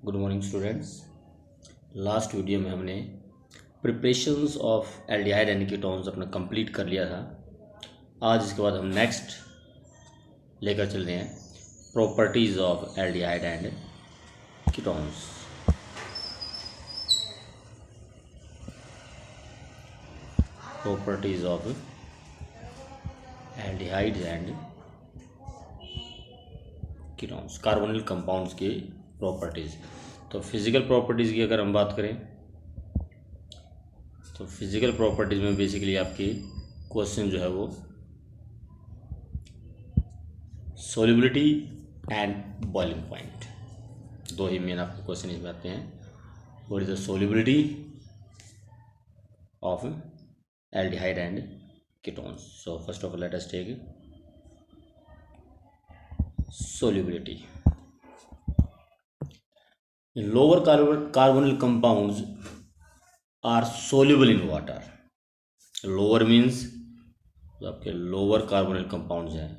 Good morning students. Last video में हमने preparations of aldehyde and ketones अपना complete कर लिया था। आज इसके बाद हम नेक्स्ट लेकर चल रहे हैं properties of aldehyde and ketones. Properties of aldehydes and ketones, carbonyl compounds की प्रॉपर्टीज़। तो फिज़िकल प्रॉपर्टीज़ की अगर हम बात करें तो फिज़िकल प्रॉपर्टीज़ में बेसिकली आपकी क्वेश्चन जो है वो सोल्युबिलिटी एंड बॉइलिंग पॉइंट, दो ही मेन आपके क्वेश्चन इसमें आते हैं। What is the solubility of aldehyde and ketones. So first of all let us take solubility. Lower carbonyl compounds are soluble in water. Lower means जो आपके lower carbonyl compounds हैं,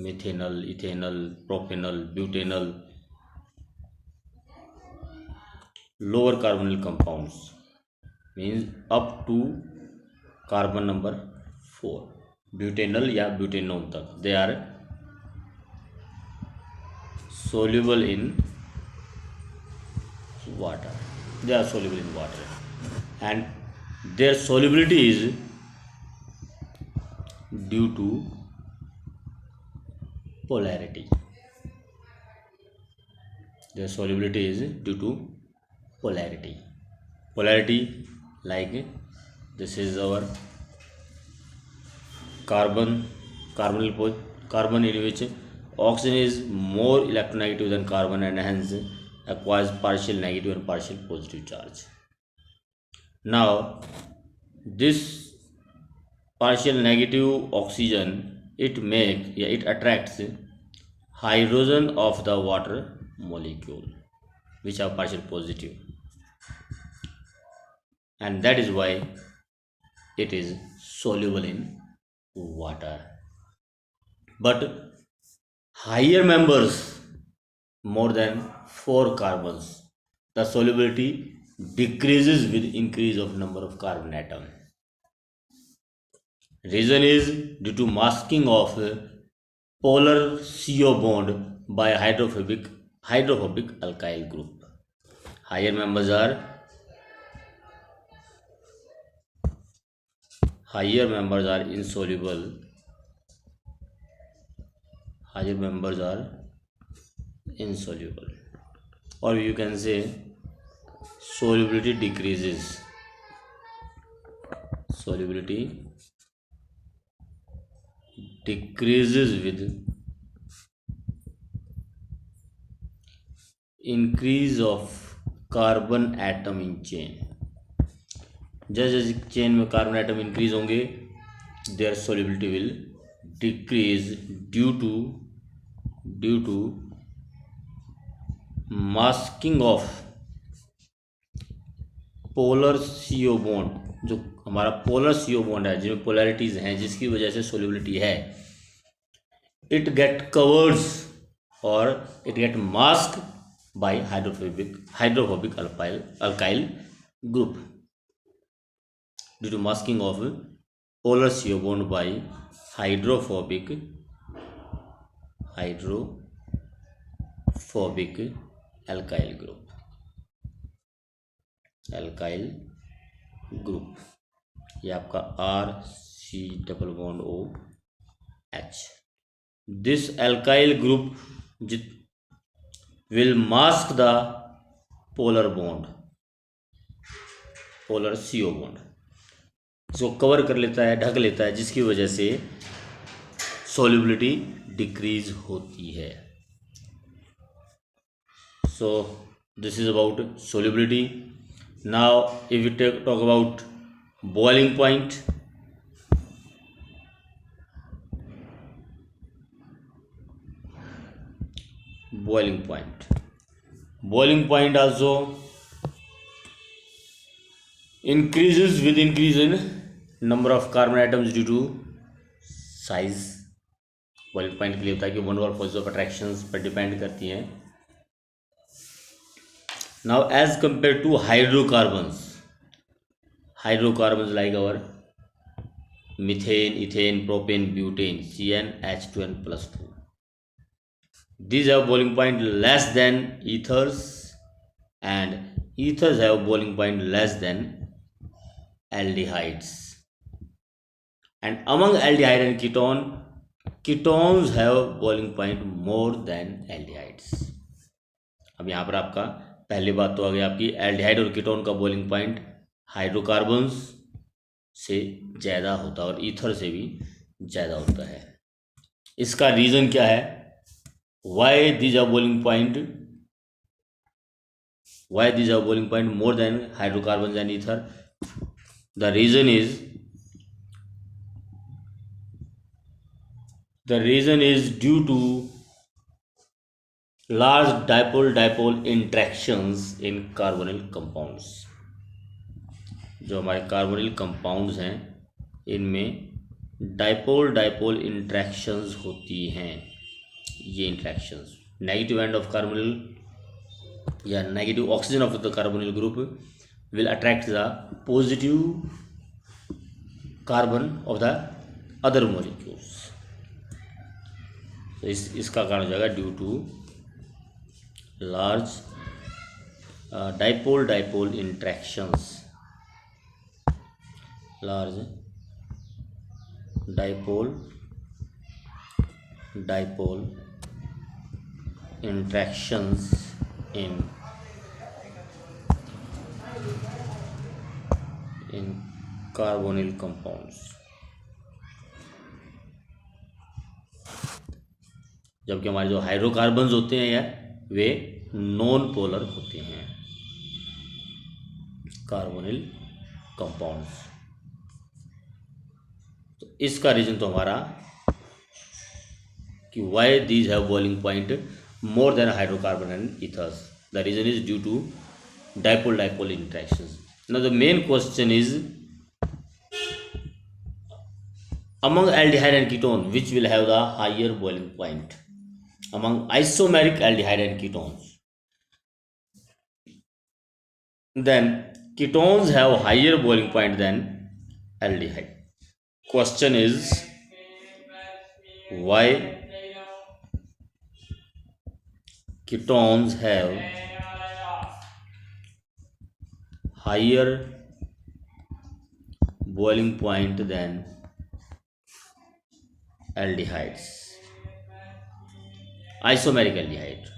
methanal, ethanal, propanal, butanal, lower carbonyl compounds means up to carbon number 4, butanal या butanone तक, they are soluble in water. They are soluble in water, and their solubility is due to polarity. Their solubility is due to polarity. Polarity, like this is our carbon in which oxygen is more electronegative than carbon and hence acquires partial negative and partial positive charge. Now this partial negative oxygen, it attracts hydrogen of the water molecule which are partial positive, and that is why it is soluble in water. But higher members, more than 4 carbons, the solubility decreases with increase of number of carbon atom. Reason is due to masking of polar CO bond by hydrophobic alkyl group. Higher members are insoluble. Higher members are insoluble, or you can say solubility decreases. Solubility decreases with increase of carbon atom in chain. जैसे chain में carbon atom increase होंगे, their solubility will decrease due to masking of polar CO bond. जो हमारा polar CO bond है, जिसमें polarities हैं, जिसकी वजह से सोल्युबिलिटी है, इट गेट कवर्ड्स और it get mask by hydrophobic alkyl group due to masking of polar CO bond by hydrophobic alkyl group. ये आपका RC double bond OH. This alkyl group will mask the polar CO bond. इसको cover कर लेता है, ढक लेता है, जिसकी वजह से सोल्युबिलिटी डिक्रीज होती है. So this is about solubility. Now if we talk about boiling point, boiling point also increases with increase in number of carbon atoms due to size. Boiling point के लिए होता है कि वन और force of attractions पर depend करती हैं Now, as compared to hydrocarbons like our methane, ethane, propane, butane, CN, H2N plus 2. These have boiling point less than ethers, and ethers have boiling point less than aldehydes. And among aldehyde and ketones have boiling point more than aldehydes. अब यहाँ पर आपका पहली बात तो आ गई आपकी aldehyde और कीटोन का बॉइलिंग पॉइंट हाइड्रोकार्बन्स से ज़्यादा होता है और ईथर से भी ज़्यादा होता है। इसका रीज़न क्या है? Why these are boiling point more than hydrocarbon and ether? The reason is due to large dipole interactions in carbonyl compounds। जो हमारे कार्बोनिल कंपाउंड्स हैं इनमें डाइपोल इंट्रैक्शंस होती हैं। ये interactions negative end of carbonyl या negative oxygen of the carbonyl group will attract the positive carbon of the other molecules. तो इसका कारण हो जाएगा due to large dipole interactions, large dipole interactions in carbonyl compounds। जबकि हमारे जो hydrocarbons होते हैं यार वे नॉन पोलर होते हैं कार्बोनिल कंपाउंड्स। तो इसका रीजन तो हमारा कि why these have boiling point more than hydrocarbon and ethers. The reason is due to dipole interactions. Now the main question is among aldehyde and ketone which will have the higher boiling point? Among isomeric aldehyde and ketones, then ketones have higher boiling point than aldehyde. Question is why ketones have higher boiling point than aldehydes? Isomeric aldehyde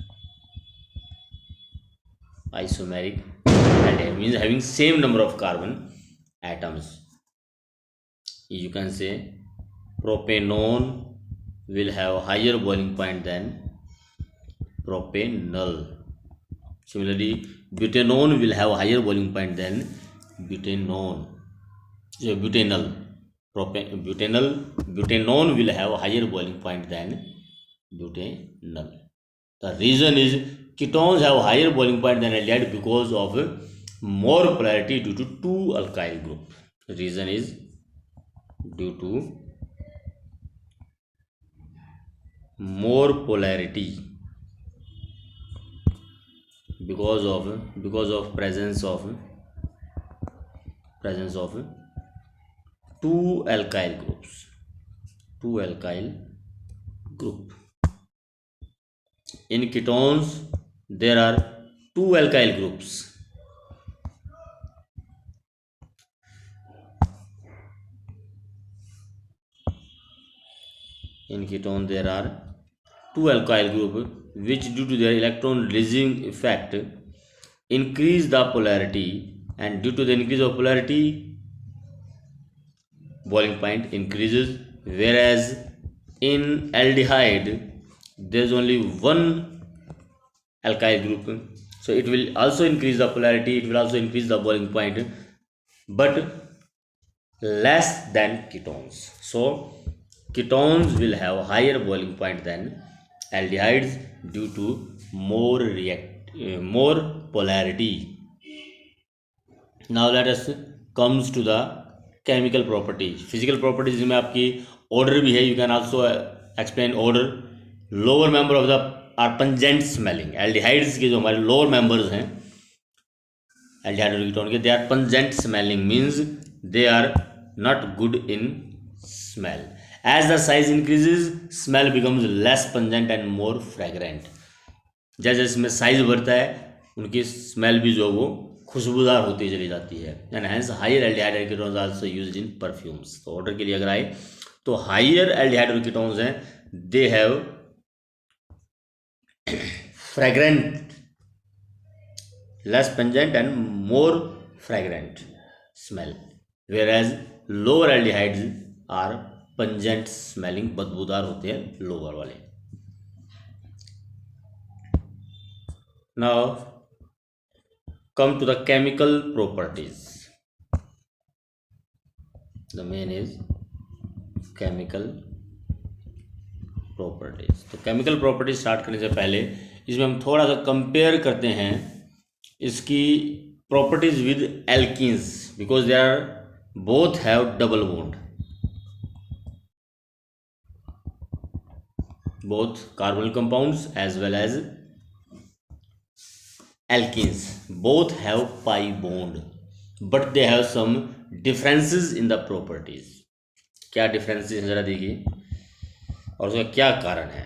means having same number of carbon atoms. You can say propanone will have higher boiling point than propanol. Similarly, butanone will have higher boiling point than butanone. So butanol butanone will have higher boiling point than butanol. The reason is ketones have higher boiling point than aldehyde because of more polarity due to two alkyl group. The reason is due to more polarity because of presence of two alkyl group. In ketones there are two alkyl groups. In ketone there are two alkyl group which due to their electron releasing effect increase the polarity, and due to the increase of polarity boiling point increases, whereas in aldehyde there is only one alkyl group, so it will also increase the polarity, it will also increase the boiling point, but less than ketones. So ketones will have higher boiling point than aldehydes due to more polarity. Now let us comes to the chemical properties. Physical properties में आपकी odor भी है. You can also explain odor. Lower member of the are pungent smelling. Aldehydes के जो हमारे lower members हैं aldehyde ketone के, they are pungent smelling means they are not good in smell. As the size increases smell becomes less pungent and more fragrant. जैसे जैसे इसमें size बढ़ता है उनकी स्मेल भी जो वो खुशबूदार होती चली जाती है. And hence higher aldehyde ketones also used in perfumes. तो ऑर्डर के लिए अगर आए तो हायर एल्डिहाइड कीटोन्स हैं, they have fragrant, less pungent and more fragrant smell, whereas lower aldehydes are pungent smelling, बदबूदार होते हैं लोअर वाले. Now come to the chemical properties. The main is chemical properties. तो chemical properties स्टार्ट करने से पहले इसमें हम थोड़ा सा कंपेयर करते हैं इसकी properties with alkenes, because they are both have double bond. Both carbonyl compounds as well as alkenes both have pi bond, but they have some differences in the properties. क्या डिफरेंसेस हैं जरा देखिए और उसका क्या कारण है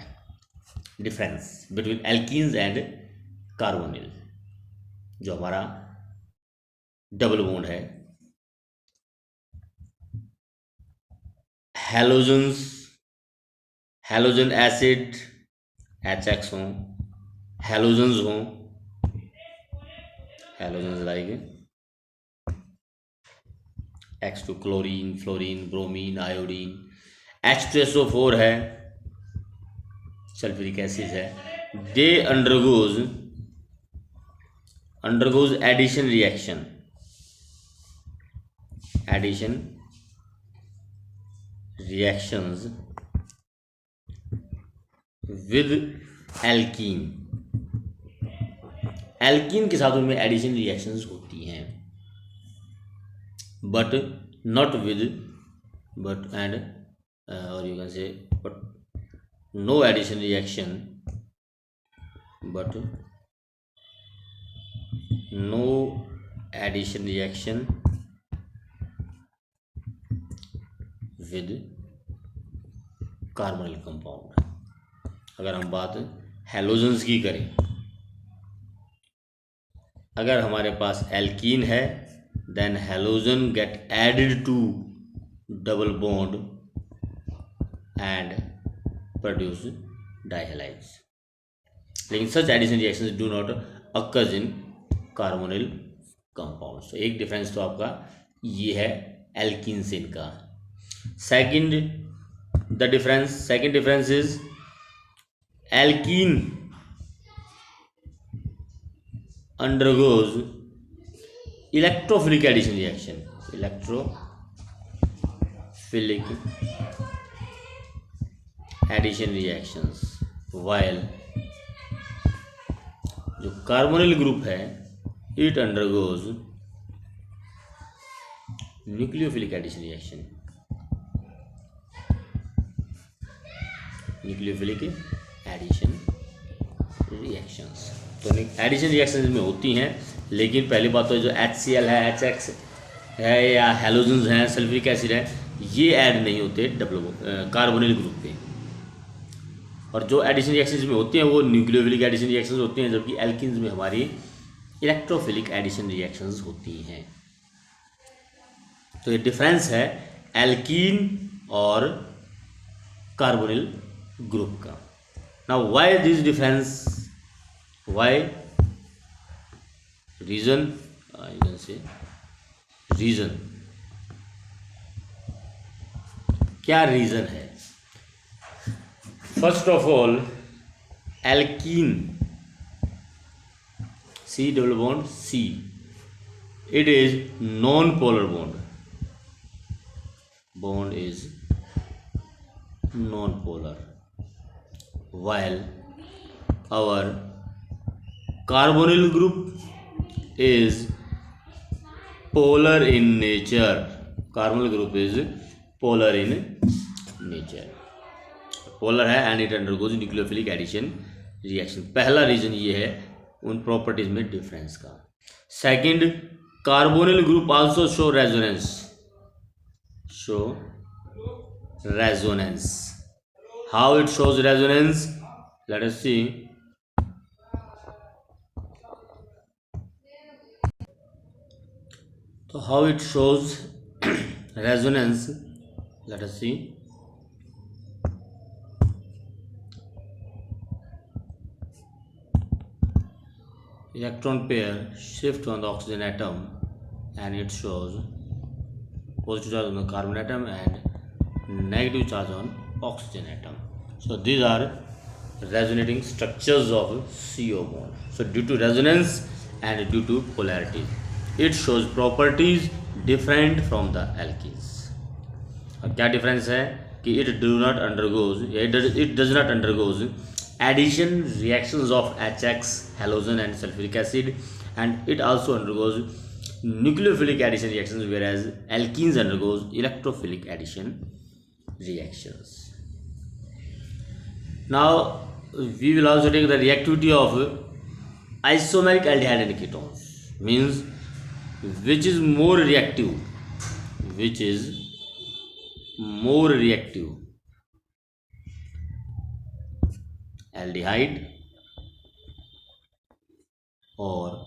difference between alkenes and carbonyl. जो हमारा डबल बॉन्ड है, हैलोजन्स, हैलोजन एसिड HX हों, हैलोजन्स हों, halogens like X2 chlorine, fluorine, bromine, iodine, H2SO4 है, सल्फ्यूरिक एसिड है. They undergoes addition reaction reactions with alkene. Alkene के साथ उनमें एडिशन रिएक्शंस होती हैं, but not with but and और you can say but no addition reaction but no addition reaction with carbonyl compound. अगर हम बात हैलोजन्स की करें, अगर हमारे पास एल्कीन है then halogen get added to double bond and produce dihalides. लेकिन such addition reactions do not occurs in carbonyl compounds. तो एक डिफरेंस तो आपका ये है एल्कीन से इनका. Second difference is alkene undergoes electrophilic addition reaction. Electrophilic addition reactions, while जो कार्बोनिल ग्रुप है it undergoes nucleophilic addition reaction. nucleophilic addition reactions. तो एडिशन रिएक्शंस में होती हैं, लेकिन पहली बात तो जो HCl है, HX है या हैलोजन्स हैं, सल्फ्यूरिक एसिड है, ये ऐड नहीं होते डबल कार्बोनिल ग्रुप पे. और जो एडिशन रिएक्शंस में होती हैं वो न्यूक्लियोफिलिक एडिशन रिएक्शंस होती हैं, जबकि एल्कीन्स में हमारी इलेक्ट्रोफिलिक एडिशन रिएक्शंस होती हैं. तो ये डिफरेंस है एल्कीन और कार्बोनिल ग्रुप का. Now why this difference, why reason, you can say reason, क्या रीजन है. First of all alkene C double bond C, it is non-polar bond. Bond is non-polar, while our carbonyl group is polar in nature. Carbonyl group is polar in nature. Polar है and it undergoes nucleophilic addition reaction. पहला reason ये है उन properties में difference का. Second, carbonyl group also show resonance. How it shows resonance? Let us see. So how it shows resonance? Let us see. Electron pair shift on the oxygen atom and it shows positive charge on the carbon atom and negative charge on oxygen atom. So these are resonating structures of CO bond. So due to resonance and due to polarity, it shows properties different from the alkenes. अब क्या difference है कि it does not undergoes addition reactions of HX, halogen and sulfuric acid, and it also undergoes nucleophilic addition reactions, whereas alkenes undergoes electrophilic addition reactions. Now we will also take the reactivity of isomeric aldehyde and ketones, means which is more reactive, aldehyde or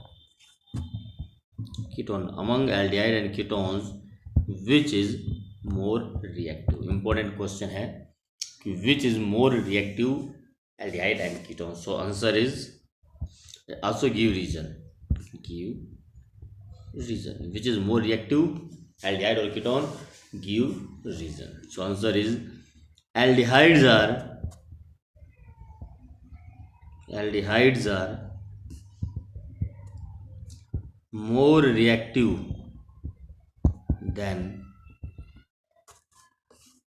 ketone. Among aldehyde and ketones, which is more reactive? Important question है कि which is more reactive, aldehyde and ketones. So answer is, also give reason. Which is more reactive, aldehyde or ketone? Give reason. So answer is aldehydes are more reactive than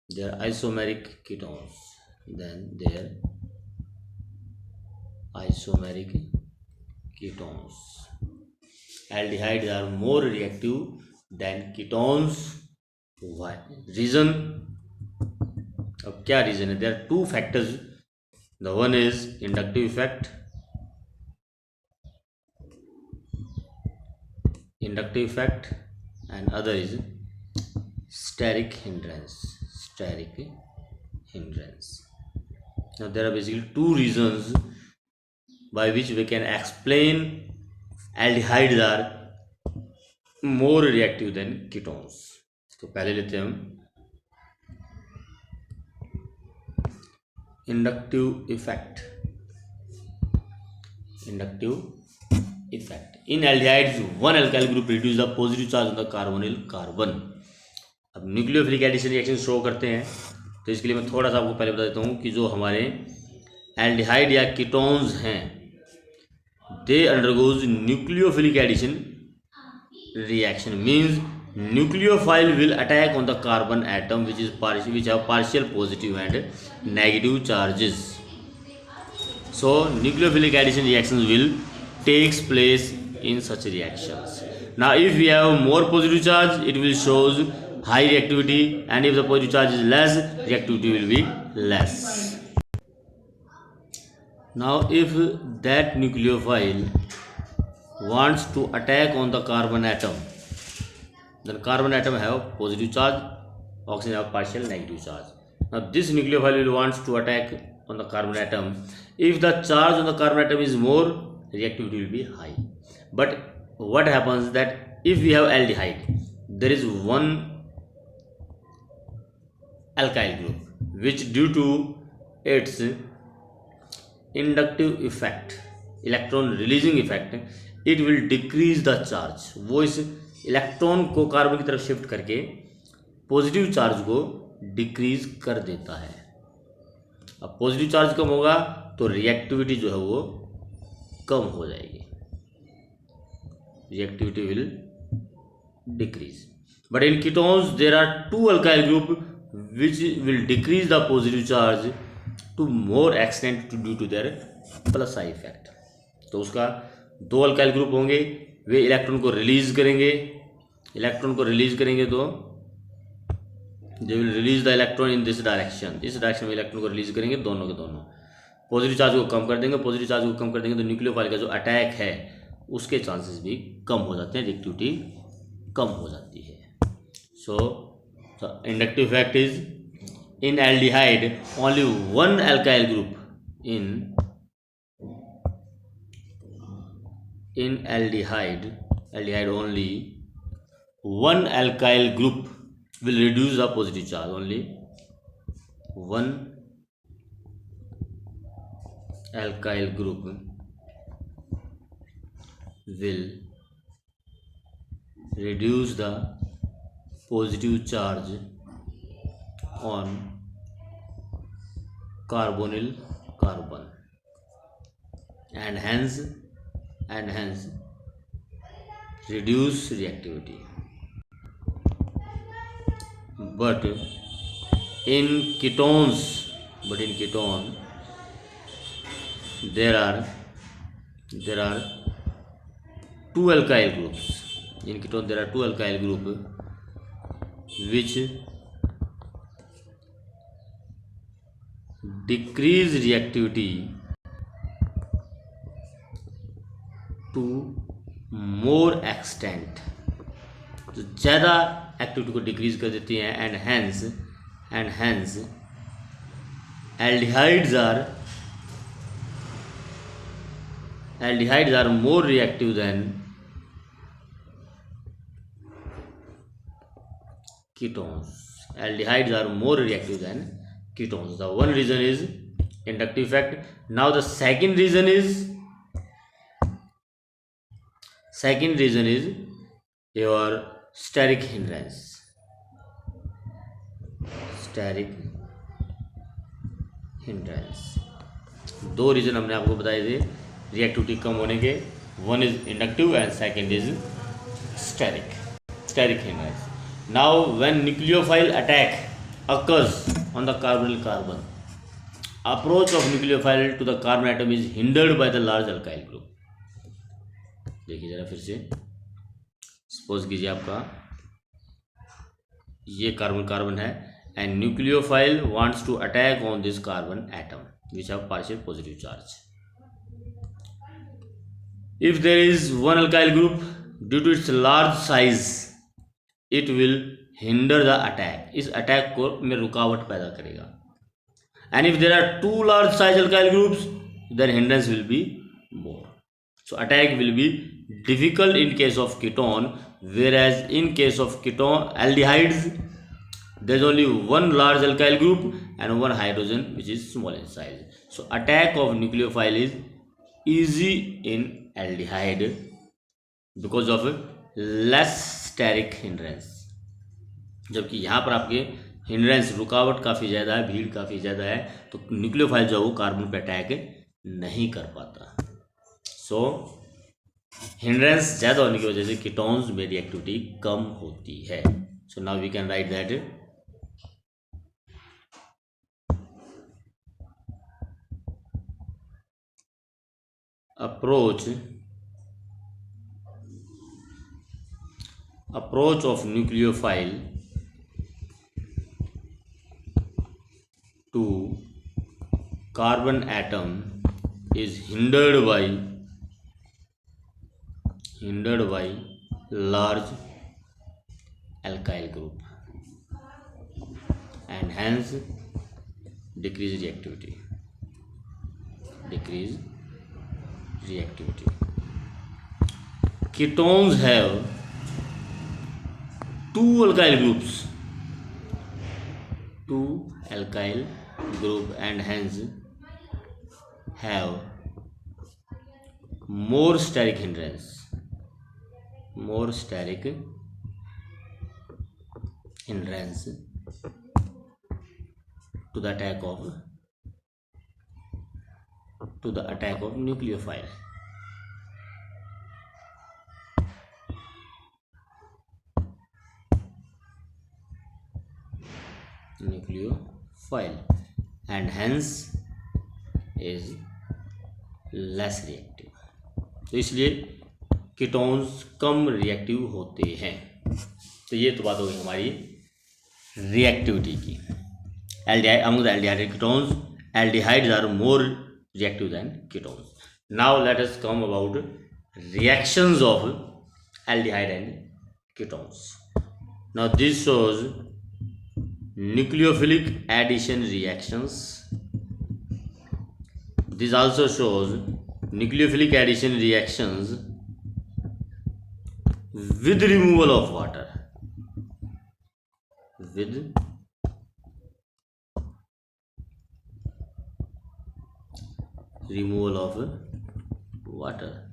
their isomeric ketones. Aldehydes are more reactive than ketones. Why? Reason? अब क्या reason है? There are two factors. The one is inductive effect, and other is steric hindrance. Now there are basically two reasons by which we can explain aldehydes are more reactive than ketones. तो पहले लेते हैं हम inductive effect. In aldehydes, one alkyl group reduces the positive charge on the carbonyl carbon. अब nucleophilic addition reaction show करते हैं, तो इसके लिए मैं थोड़ा सा आपको पहले बता देता हूँ कि जो हमारे एल्डिहाइड या कीटोन्स हैं, they undergo nucleophilic addition reaction, means nucleophile will attack on the carbon atom which have partial positive and negative charges. So nucleophilic addition reactions will takes place in such reactions. Now if we have more positive charge, it will shows high reactivity, and if the positive charge is less, reactivity will be less. Now if that nucleophile wants to attack on the carbon atom, then carbon atom have positive charge, oxygen have partial negative charge. Now this nucleophile will wants to attack on the carbon atom. If the charge on the carbon atom is more, reactivity will be high. But what happens that if we have aldehyde, there is one alkyl group which due to its inductive effect, electron releasing effect, it will decrease the charge. वो इस electron को carbon की तरफ shift करके positive charge को decrease कर देता है. अब पॉजिटिव चार्ज कम होगा तो रिएक्टिविटी जो है वो कम हो जाएगी, reactivity will decrease. But in ketones there are two alkyl group which will decrease the positive charge to more extent due to their plus I effect. तो उसका दो अल्काइल ग्रुप होंगे, वे इलेक्ट्रॉन को रिलीज करेंगे तो they will release the electron in this direction. इस direction में electron को रिलीज करेंगे, दोनों के दोनों पॉजिटिव चार्ज को कम कर देंगे. तो न्यूक्लियोफाइल का जो अटैक है उसके चांसेस भी कम हो जाते हैं, रिएक्टिविटी कम हो जाती है. So inductive fact is in aldehyde only one alkyl group in aldehyde only one alkyl group will reduce the positive charge. Only one alkyl group will reduce the positive charge on carbonyl carbon and hence reduce reactivity. But in ketone there are two alkyl groups. In ketone there are two alkyl group which decrease reactivity to more extent, तो ज़्यादा activity को decrease कर देती हैं. And hence aldehydes are more reactive than ketones. Aldehydes are more reactive than ketones. The one reason is inductive effect. Now the second reason is your steric hindrance. दो reason हमने आपको बताए थे reactivity कम होने के. One is inductive and second is steric hindrance. Now when nucleophile attack occurs on the carbonyl carbon, approach of nucleophile to the carbon atom is hindered by the large alkyl group. देखिए जरा फिर से, suppose कीजिए आपका ये carbon है and nucleophile wants to attack on this carbon atom which have partial positive charge. If there is one alkyl group, due to its large size it will hinder the attack. इस attack को में रुकावट पैदा करेगा. And if there are two large size alkyl groups, then hindrance will be more. So attack will be difficult in case of ketone, whereas in case of aldehydes there is only one large alkyl group and one hydrogen which is small in size. So attack of nucleophile is easy in aldehyde because of less steric hindrance. जबकि यहाँ पर आपके hindrance रुकावट काफ़ी ज़्यादा है, भीड़ काफ़ी ज़्यादा है, तो न्यूक्लियोफाइल जो है वो कार्बन पर अटैक नहीं कर पाता. सो हिंड्रेंस ज़्यादा होने की वजह से कीटोन्स में रिएक्टिविटी कम होती है. So now we can write that approach of nucleophile to carbon atom is hindered by large alkyl group and hence decrease reactivity. Ketones have two alkyl group and hence have more steric hindrance to the attack of nucleophile. And hence is less reactive. तो इसलिए ketones कम reactive होते हैं. तो ये तो बात हो गई हमारी रिएक्टिविटी की. among the aldehyde ketones, aldehydes are more reactive than ketones. Now let us come about reactions of aldehyde and ketones. Now this shows nucleophilic addition reactions. This also shows nucleophilic addition reactions with removal of water. With removal of water.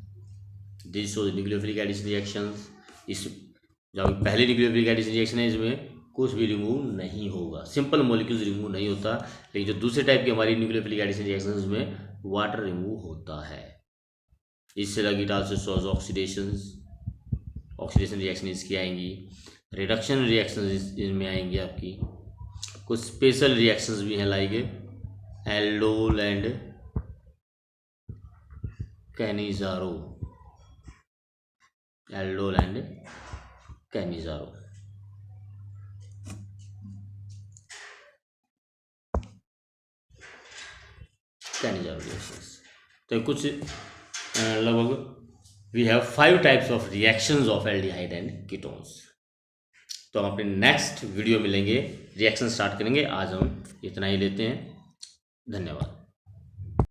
This shows nucleophilic addition reactions. इस जो पहले nucleophilic addition reaction है इसमें कुछ भी remove नहीं होगा, simple molecules remove नहीं होता। लेकिन जो दूसरे टाइप की हमारी न्यूक्लियोफिलिक एडिशन रिएक्शन उसमें वाटर रिमूव होता है। इससे लगी it also shows oxidation reaction इसकी आएंगी, रिडक्शन रिएक्शन इसमें आएंगी आपकी। कुछ स्पेशल रिएक्शंस भी हैं like aldol and Cannizzaro. Aldol and Cannizzaro. Cannizzaro reactions तो कुछ लगभग we have 5 types of reactions of aldehyde and ketones. तो हम अपने नेक्स्ट वीडियो मिलेंगे, रिएक्शन स्टार्ट करेंगे। आज हम इतना ही लेते हैं। धन्यवाद।